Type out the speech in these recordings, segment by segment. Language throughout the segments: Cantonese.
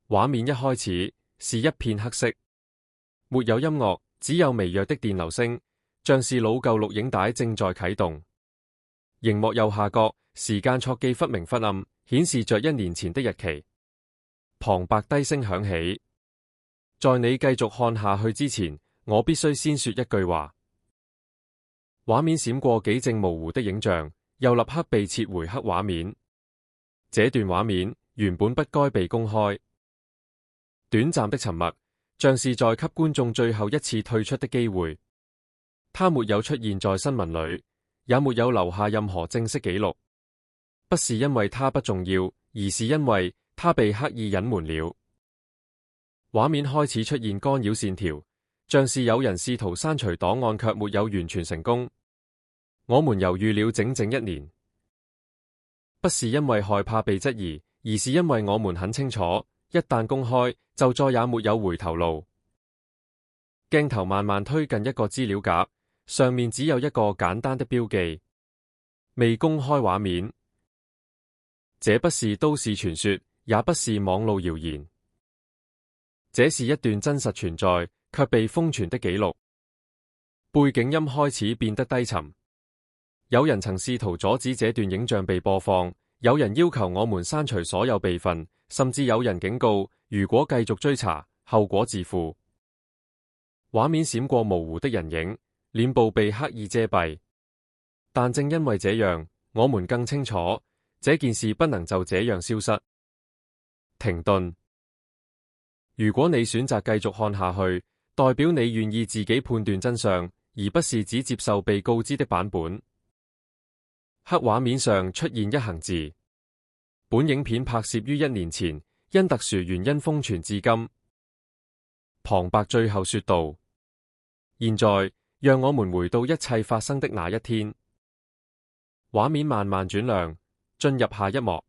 畫面一開始是一片黑色，沒有音樂，只有微弱的電流聲，像是老舊錄影帶正在啟動。熒幕右下角時間戳記忽明忽暗，顯示着1年前的日期。旁白低聲響起：在你繼續看下去之前，我必須先說一句話。畫面閃過幾幀模糊的影像，又立刻被撤回黑畫面。這段畫面原本不該被公開。短暫的沉默，像是在給觀眾最後一次退出的機會。他沒有出現在新聞裏，也沒有留下任何正式記錄。不是因為他不重要，而是因為他被刻意隱瞞了。畫面開始出現干擾線條，像是有人試圖刪除檔案卻沒有完全成功。我們猶豫了整整1年，不是因為害怕被質疑，而是因為我們很清楚，一旦公開，就再也沒有回頭路。鏡頭慢慢推近一個資料夾，上面只有一個簡單的標記：未公開畫面。這不是都市傳說，也不是網路謠言，這是一段真實存在卻被封存的記錄。背景音開始變得低沉。有人曾試圖阻止這段影像被播放，有人要求我們刪除所有備份，甚至有人警告，如果繼續追查，後果自負。畫面閃過模糊的人影，臉部被刻意遮蔽。但正因為這樣，我們更清楚，這件事不能就這樣消失。停頓。如果你選擇繼續看下去，代表你願意自己判斷真相，而不是只接受被告知的版本。黑畫面上出現一行字：本影片拍攝於1年前，因特殊原因封存至今。旁白最後說道：現在，讓我們回到一切發生的那一天。畫面慢慢轉亮，進入下一幕。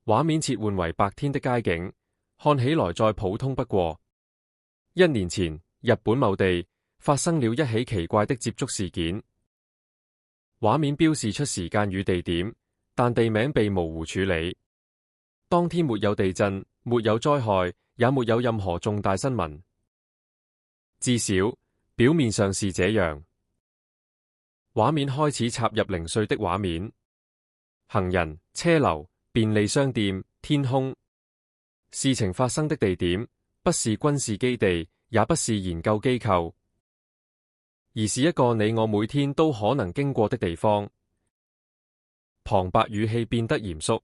畫面切換為白天的街景，看起來再普通不過。1年前，日本某地發生了一起奇怪的接觸事件。畫面標示出時間與地點，但地名被模糊處理。當天沒有地震，沒有災害，也沒有任何重大新聞。至少表面上是這樣。畫面開始插入零碎的畫面：行人、車流、便利商店、天空。事情發生的地點不是軍事基地，也不是研究機構，而是一個你我每天都可能經過的地方。旁白語氣變得嚴肅。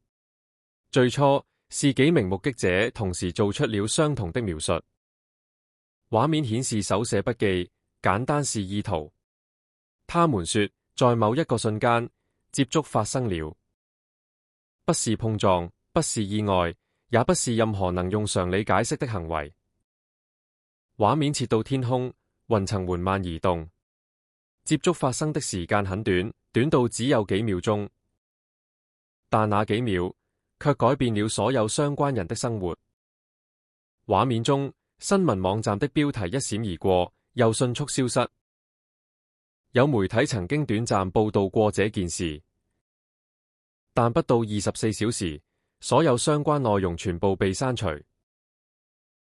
最初是幾名目擊者同時做出了相同的描述。畫面顯示手寫筆記，簡單示意圖。他們說，在某一個瞬間，接觸發生了，不是碰撞，不是意外，也不是任何能用常理解釋的行為。畫面切到天空，雲層緩慢移動。接觸發生的時間很短，短到只有幾秒鐘，但那幾秒卻改變了所有相關人的生活。畫面中，新聞網站的標題一閃而過，又迅速消失。有媒體曾經短暫報道過這件事，但不到24小時，所有相關內容全部被刪除。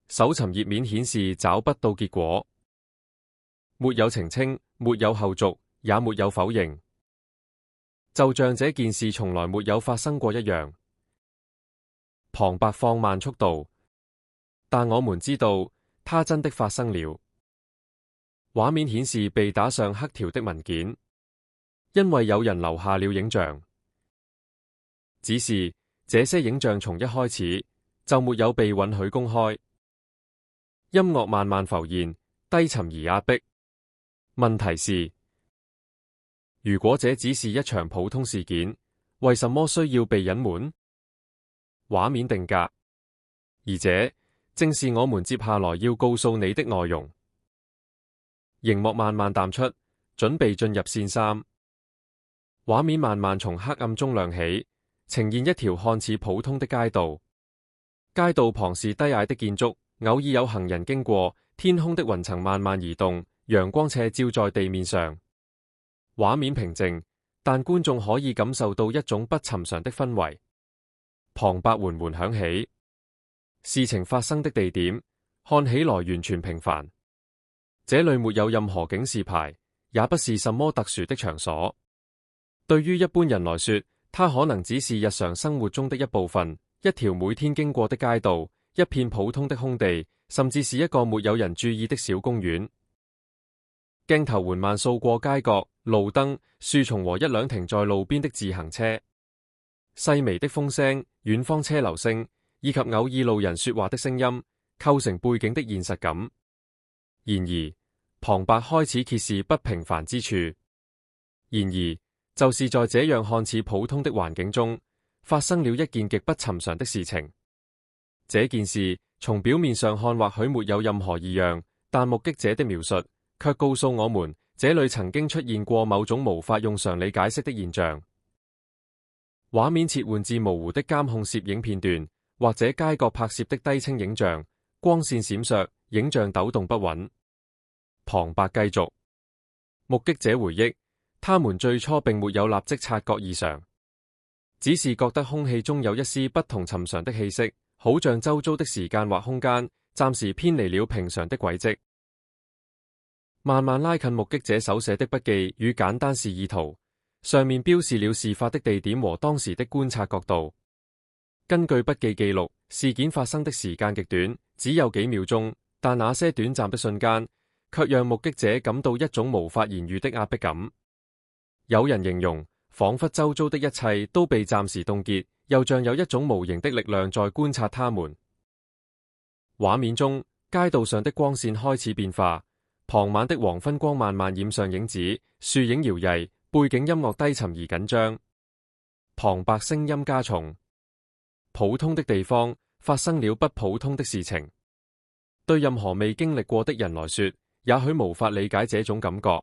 搜尋頁面顯示找不到結果，沒有澄清，沒有後續，也沒有否認，就像這件事從來沒有發生過一樣。旁白放慢速度，但我們知道它真的發生了。畫面顯示被打上黑條的文件，因為有人留下了影像。只是這些影像從一開始就沒有被允許公開。音樂慢慢浮現，低沉而壓迫。問題是，如果這只是一場普通事件，為什麼需要被隱瞞？畫面定格，而這正是我們接下來要告訴你的內容。熒幕慢慢淡出，準備進入線3。畫面慢慢從黑暗中亮起，呈現一條看似普通的街道。街道旁是低矮的建築，偶爾有行人經過。天空的雲層慢慢移動，陽光斜照在地面上。畫面平靜，但觀眾可以感受到一種不尋常的氛圍。旁白緩緩響起，事情發生的地點看起來完全平凡，這裏沒有任何警示牌，也不是什麼特殊的場所。對於一般人來說，它可能只是日常生活中的一部分，一條每天經過的街道，一片普通的空地，甚至是一個沒有人注意的小公園。鏡頭緩慢掃過街角、路燈、樹叢和一輛停在路邊的自行車，細微的風聲、遠方車流聲以及偶爾路人說話的聲音，構成背景的現實感。然而，旁白開始揭示不平凡之處。然而，就是在這樣看似普通的環境中，發生了一件極不尋常的事情。這件事從表面上看或許沒有任何異樣，但目擊者的描述卻告訴我們，這裏曾經出現過某種無法用常理解釋的現象。畫面切換至模糊的監控攝影片段，或者街角拍攝的低清影像，光線閃爍，影像抖動不穩。旁白繼續，目擊者回憶，他們最初並沒有立即察覺異常，只是覺得空氣中有一絲不同尋常的氣息，好像周遭的時間或空間暫時偏離了平常的軌跡。慢慢拉近目擊者手寫的筆記與簡單示意圖，上面標示了事發的地點和當時的觀察角度。根據筆記記錄，事件發生的時間極短，只有幾秒鐘，但那些短暫的瞬間卻讓目擊者感到一種無法言喻的壓迫感。有人形容，仿佛周遭的一切都被暫時凍結，又像有一種無形的力量在觀察他們。畫面中，街道上的光線開始變化，傍晚的黃昏光慢慢染上影子，樹影搖曳，背景音樂低沉而緊張。旁白聲音加重，普通的地方發生了不普通的事情。對任何未經歷過的人來說，也許無法理解這種感覺。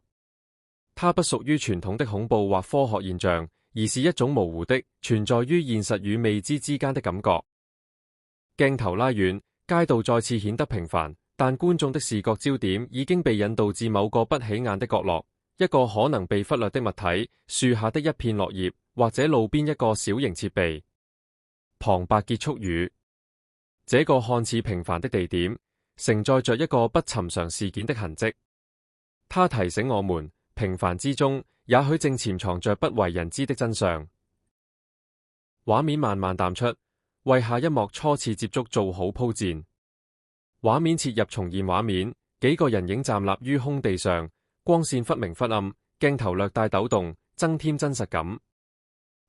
它不屬於傳統的恐怖或科學現象，而是一種模糊的存在於現實與未知之間的感覺。鏡頭拉遠，街道再次顯得平凡，但觀眾的視覺焦點已經被引導至某個不起眼的角落，一個可能被忽略的物體，樹下的一片落葉，或者路邊一個小型設備。旁白結束語，這個看似平凡的地點，承載着一個不尋常事件的痕跡。它提醒我們，平凡之中，也許正潛藏着不為人知的真相。畫面慢慢淡出，為下一幕初次接觸做好鋪墊。畫面切入重現畫面，幾個人影站立於空地上，光線忽明忽暗，鏡頭略帶抖動，增添真實感。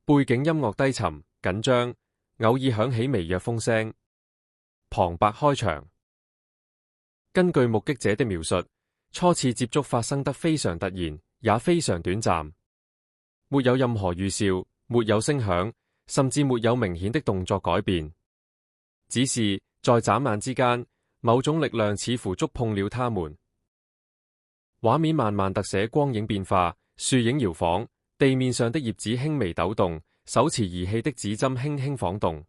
背景音樂低沉緊張，偶爾響起微弱風聲。旁白開場。根據目擊者的描述，初次接觸發生得非常突然，也非常短暫，沒有任何預兆，沒有聲響，甚至沒有明顯的動作改變，只是在眨眼之間，某種力量似乎觸碰了他們。畫面慢慢特寫光影變化，樹影搖晃，地面上的葉子輕微抖動，手持儀器的指針輕輕晃動。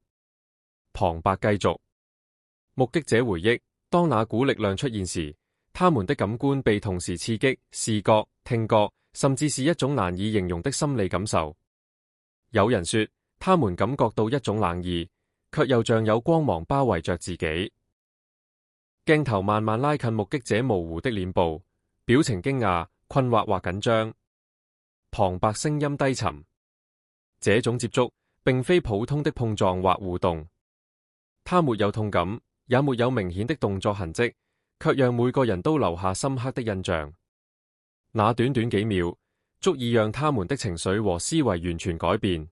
旁白繼續，目擊者回憶，當那股力量出現時，他們的感官被同時刺激，視覺、聽覺，甚至是一種難以形容的心理感受。有人說，他們感覺到一種冷意，卻又像有光芒包圍着自己。鏡頭慢慢拉近目擊者模糊的臉部，表情驚訝、困惑或緊張。旁白聲音低沉，這種接觸並非普通的碰撞或互動，它沒有痛感，也沒有明顯的動作痕跡，卻讓每個人都留下深刻的印象。那短短幾秒，足以讓他們的情緒和思維完全改變。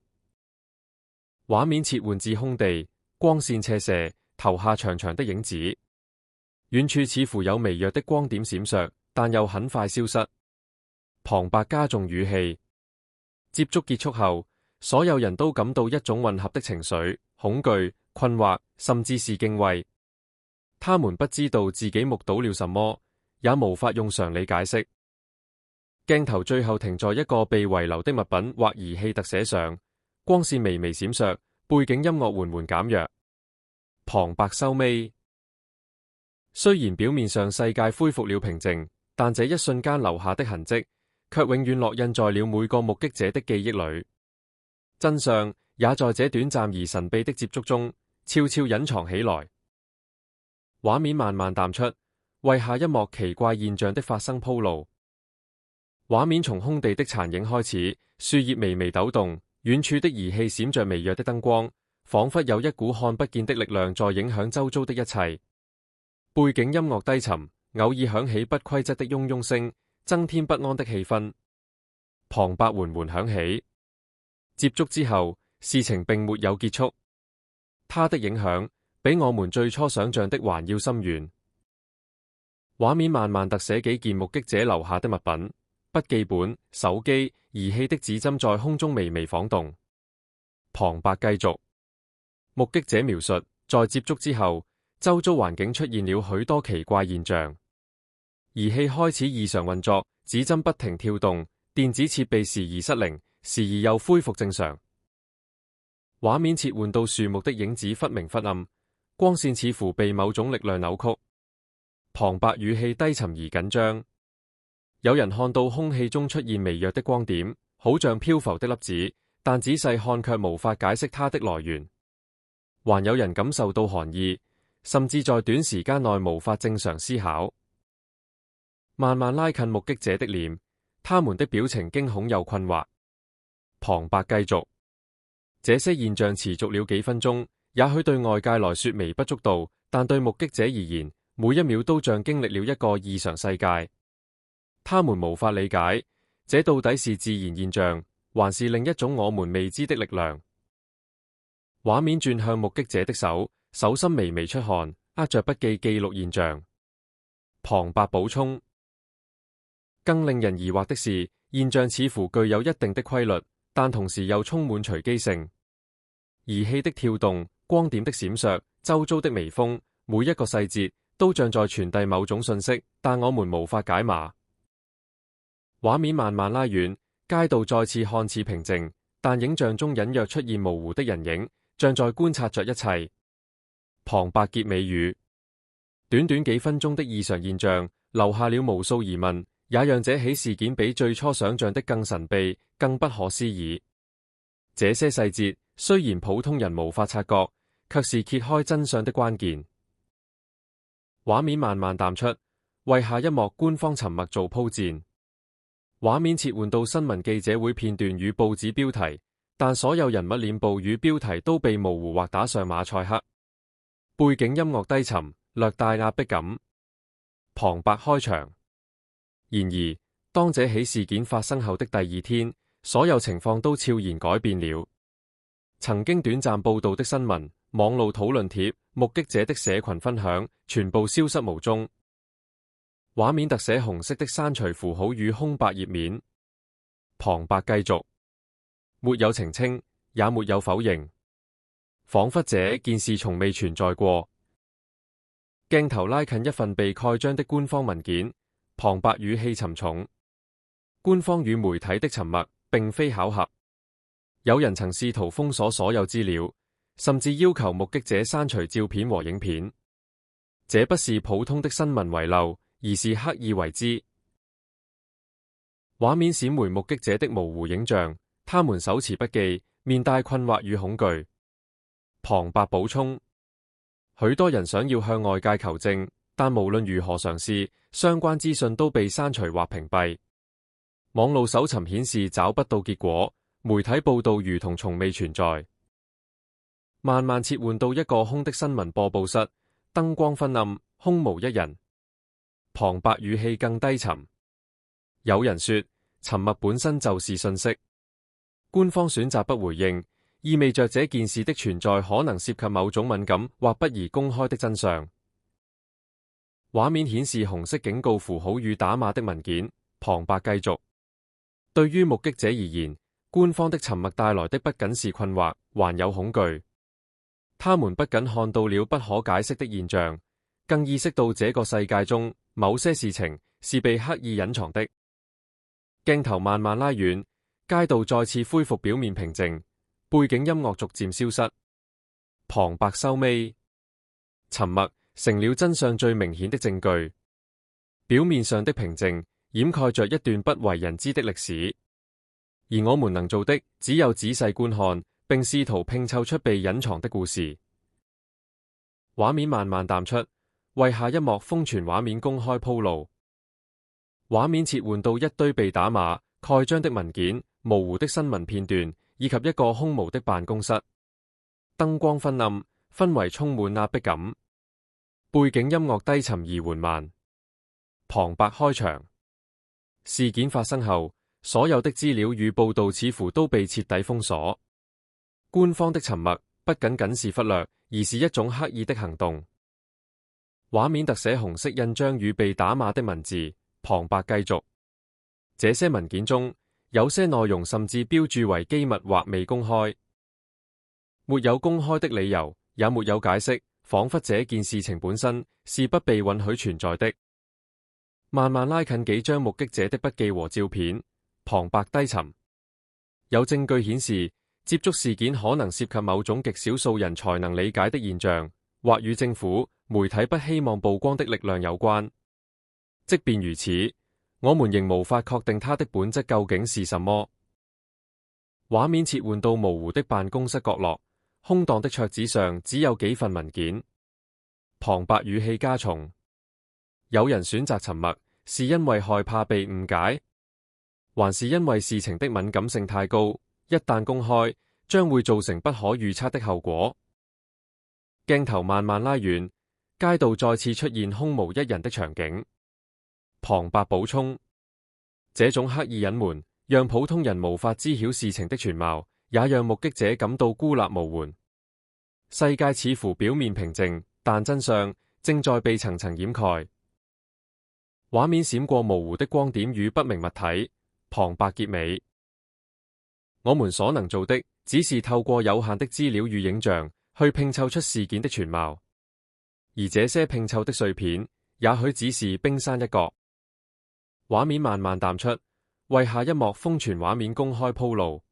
畫面切換至空地，光線斜射，投下長長的影子。遠處似乎有微弱的光點閃爍，但又很快消失。旁白加重語氣。接觸結束後，所有人都感到一種混合的情緒：恐懼、困惑，甚至是敬畏。他們不知道自己目睹了什麼，也無法用常理解釋。鏡頭最後停在一個被遺留的物品或儀器特寫上，光線微微閃爍，背景音樂緩緩減弱。旁白收尾。雖然表面上世界恢復了平靜，但這一瞬間留下的痕跡，卻永遠烙印在了每個目擊者的記憶裏。真相也在這短暫而神秘的接觸中，悄悄隱藏起來。畫面慢慢淡出，為下一幕奇怪現象的發生鋪路。畫面從空地的殘影開始，樹葉微微抖動，遠處的儀器閃着微弱的燈光，仿佛有一股看不見的力量在影響周遭的一切。背景音樂低沉，偶爾響起不規則的嗡嗡聲，增添不安的氣氛。旁白緩緩響起，接觸之後，事情並沒有結束。它的影響比我們最初想象的還要深遠。畫面慢慢特寫幾件目擊者留下的物品。筆記本、手機、儀器的指針在空中微微晃動。旁白繼續，目擊者描述，在接觸之後，周遭環境出現了許多奇怪現象。儀器開始異常運作，指針不停跳動，電子設備時而失靈，時而又恢復正常。畫面切換到樹木的影子忽明忽暗，光線似乎被某種力量扭曲。旁白語氣低沉而緊張。有人看到空氣中出現微弱的光點，好像漂浮的粒子，但仔細看卻無法解釋它的來源。還有人感受到寒意，甚至在短時間內無法正常思考。慢慢拉近目擊者的臉，他們的表情驚恐又困惑。旁白繼續，這些現象持續了幾分鐘，也許對外界來說微不足道，但對目擊者而言，每一秒都像經歷了一個異常世界。他們無法理解，這到底是自然現象，還是另一種我們未知的力量。畫面轉向目擊者的手，手心微微出汗，握着筆記記錄現象。旁白補充，更令人疑惑的是，現象似乎具有一定的規律，但同時又充滿隨機性。儀器的跳動、光點的閃爍、周遭的微風，每一個細節都像在傳遞某種信息，但我們無法解碼。畫面慢慢拉遠，街道再次看似平靜，但影像中隱約出現模糊的人影，像在觀察着一切。旁白結尾語，短短幾分鐘的異常現象，留下了無數疑問，也讓這起事件比最初想象的更神秘、更不可思議。這些細節雖然普通人無法察覺，卻是揭開真相的關鍵。畫面慢慢淡出，為下一幕官方沉默做鋪墊。畫面切換到新聞記者會片段與報紙標題，但所有人物臉部與標題都被模糊或打上馬賽克。背景音樂低沉，略帶壓迫感。旁白開場。然而，當這起事件發生後的第二天，所有情況都悄然改變了。曾經短暫報道的新聞、網路討論帖、目擊者的社群分享，全部消失無蹤。畫面特寫紅色的刪除符號與空白頁面。旁白繼續，沒有澄清，也沒有否認，仿佛這件事從未存在過。鏡頭拉近一份被蓋章的官方文件，旁白語氣沉重。官方與媒體的沉默並非巧合，有人曾試圖封鎖所有資料，甚至要求目擊者刪除照片和影片。這不是普通的新聞遺漏，而是刻意為之。畫面閃回目擊者的模糊影像，他們手持筆記，面帶困惑與恐懼。旁白補充，許多人想要向外界求證，但無論如何嘗試，相關資訊都被刪除或屏蔽。網路搜尋顯示找不到結果，媒體報道如同從未存在。慢慢切換到一個空的新聞播報室，燈光昏暗，空無一人。旁白語氣更低沉。有人說，沉默本身就是信息。官方選擇不回應，意味着這件事的存在可能涉及某種敏感或不宜公開的真相。畫面顯示紅色警告符號與打碼的文件。旁白繼續。對於目擊者而言，官方的沉默帶來的不僅是困惑，還有恐懼。他們不僅看到了不可解釋的現象，更意識到這個世界中某些事情是被刻意隱藏的。鏡頭慢慢拉遠，街道再次恢復表面平靜，背景音樂逐漸消失。旁白收尾，沉默成了真相最明顯的證據。表面上的平靜掩蓋着一段不為人知的歷史，而我們能做的只有仔細觀看，並試圖拼湊出被隱藏的故事。畫面慢慢淡出，為下一幕瘋傳畫面公開鋪路。畫面切換到一堆被打碼、蓋章的文件、模糊的新聞片段，以及一個空無的辦公室。燈光昏暗，氛圍充滿壓迫感。背景音樂低沉而緩慢。旁白開場。事件發生後，所有的資料與報道似乎都被徹底封鎖。官方的沉默不僅僅是忽略，而是一種刻意的行動。畫面特寫紅色印章與被打碼的文字。旁白繼續。這些文件中，有些內容甚至標注為機密或未公開。沒有公開的理由，也沒有解釋，仿佛這件事情本身是不被允許存在的。慢慢拉近幾張目擊者的筆記和照片。旁白低沉。有證據顯示，接觸事件可能涉及某種極少數人才能理解的現象，或與政府、媒體不希望曝光的力量有關。即便如此，我們仍無法確定它的本質究竟是什麼。畫面切換到模糊的辦公室角落，空蕩的桌子上只有幾份文件。旁白語氣加重。有人選擇沉默，是因為害怕被誤解，還是因為事情的敏感性太高，一旦公開，將會造成不可預測的後果。鏡頭慢慢拉遠，街道再次出現空無一人的場景。旁白補充：這種刻意隱瞞，讓普通人無法知曉事情的全貌，也讓目擊者感到孤立無援。世界似乎表面平靜，但真相正在被層層掩蓋。畫面閃過模糊的光點與不明物體。旁白結尾：我們所能做的，只是透過有限的資料與影像，去拼湊出事件的全貌。而這些拼湊的碎片，也許只是冰山一角。畫面慢慢淡出，為下一幕瘋傳畫面公開鋪路。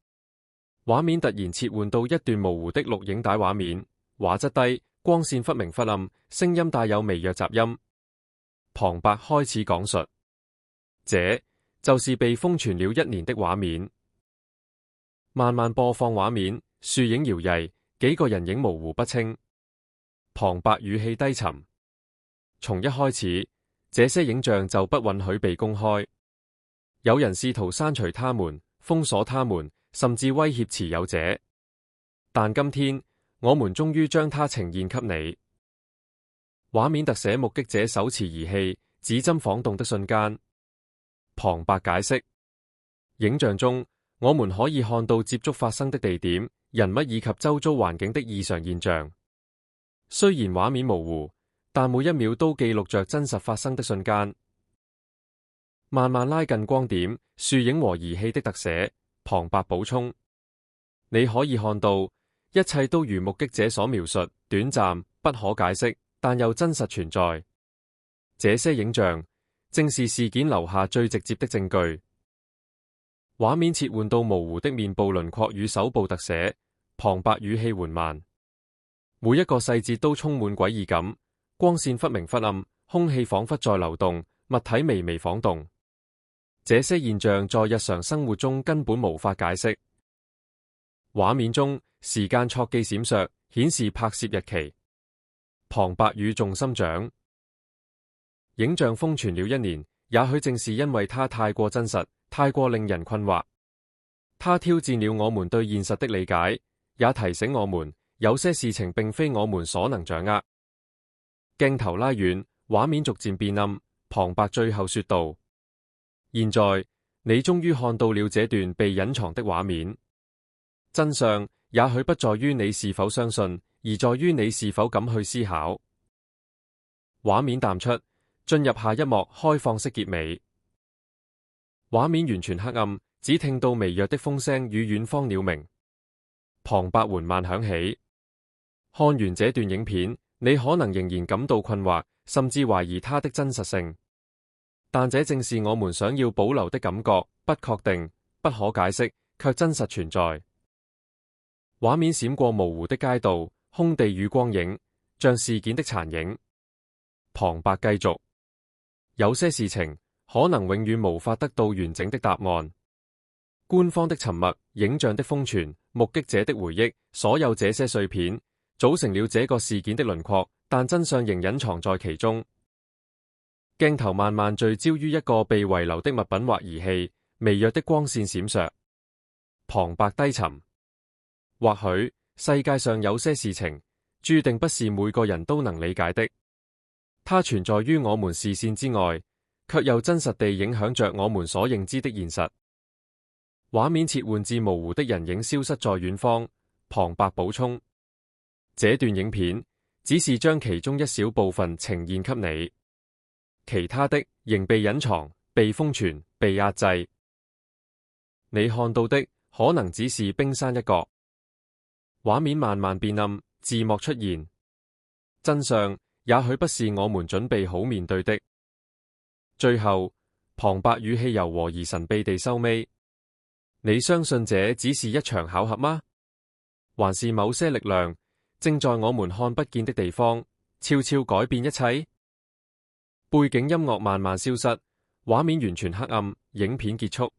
畫面突然切換到一段模糊的錄影帶畫面，畫質低，光線忽明忽暗，聲音帶有微弱雜音。旁白開始講述，這就是被瘋傳了1年的畫面。慢慢播放畫面，樹影搖曳，幾個人影模糊不清。旁白語氣低沉。從一開始，這些影像就不允許被公開。有人試圖刪除它們，封鎖它們，甚至威脅持有者。但今天，我們終於將它呈現給你。畫面特寫目擊者手持儀器，指針晃動的瞬間。旁白解釋：影像中，我們可以看到接觸發生的地點、人物以及周遭環境的異常現象。雖然畫面模糊，但每一秒都記錄着真實發生的瞬間。慢慢拉近光點、樹影和儀器的特寫。旁白補充：你可以看到，一切都如目擊者所描述，短暫、不可解釋，但又真實存在。這些影像正是事件留下最直接的證據。畫面切換到模糊的面部輪廓與手部特寫。旁白語氣緩慢。每一個細節都充滿詭異感，光線忽明忽暗，空氣仿佛在流動，物體微微晃動。這些現象在日常生活中根本無法解釋。畫面中時間戳記閃爍，顯示拍攝日期。旁白語重心長。影像瘋傳了1年，也許正是因為它太過真實，太過令人困惑。它挑戰了我們對現實的理解，也提醒我們，有些事情並非我們所能掌握。鏡頭拉遠，畫面逐漸變暗。旁白最後說道：現在，你終於看到了這段被隱藏的畫面。真相也許不在於你是否相信，而在於你是否敢去思考。畫面淡出，進入下一幕開放式結尾。畫面完全黑暗，只聽到微弱的風聲與遠方鳥鳴。旁白緩慢響起。看完這段影片，你可能仍然感到困惑，甚至懷疑它的真實性。但這正是我們想要保留的感覺：不確定、不可解釋，卻真實存在。畫面閃過模糊的街道、空地與光影，像事件的殘影。旁白繼續：有些事情可能永遠無法得到完整的答案。官方的沉默、影像的瘋傳、目擊者的回憶，所有這些碎片組成了這個事件的輪廓，但真相仍隱藏在其中。鏡頭慢慢聚焦於一個被遺留的物品或儀器，微弱的光線閃爍，旁白低沉。或許世界上有些事情，注定不是每個人都能理解的。它存在於我們視線之外，卻又真實地影響着我們所認知的現實。畫面切換至模糊的人影消失在遠方，旁白補充：這段影片只是將其中一小部分呈現給你，其他的仍被隱藏、被封存、被壓制。你看到的可能只是冰山一角。畫面慢慢變暗，字幕出現。真相也許不是我們準備好面對的。最後，旁白語氣柔和而神秘地收尾。你相信這只是一場巧合嗎？還是某些力量正在我們看不見的地方悄悄改變一切？背景音樂慢慢消失，畫面完全黑暗，影片結束。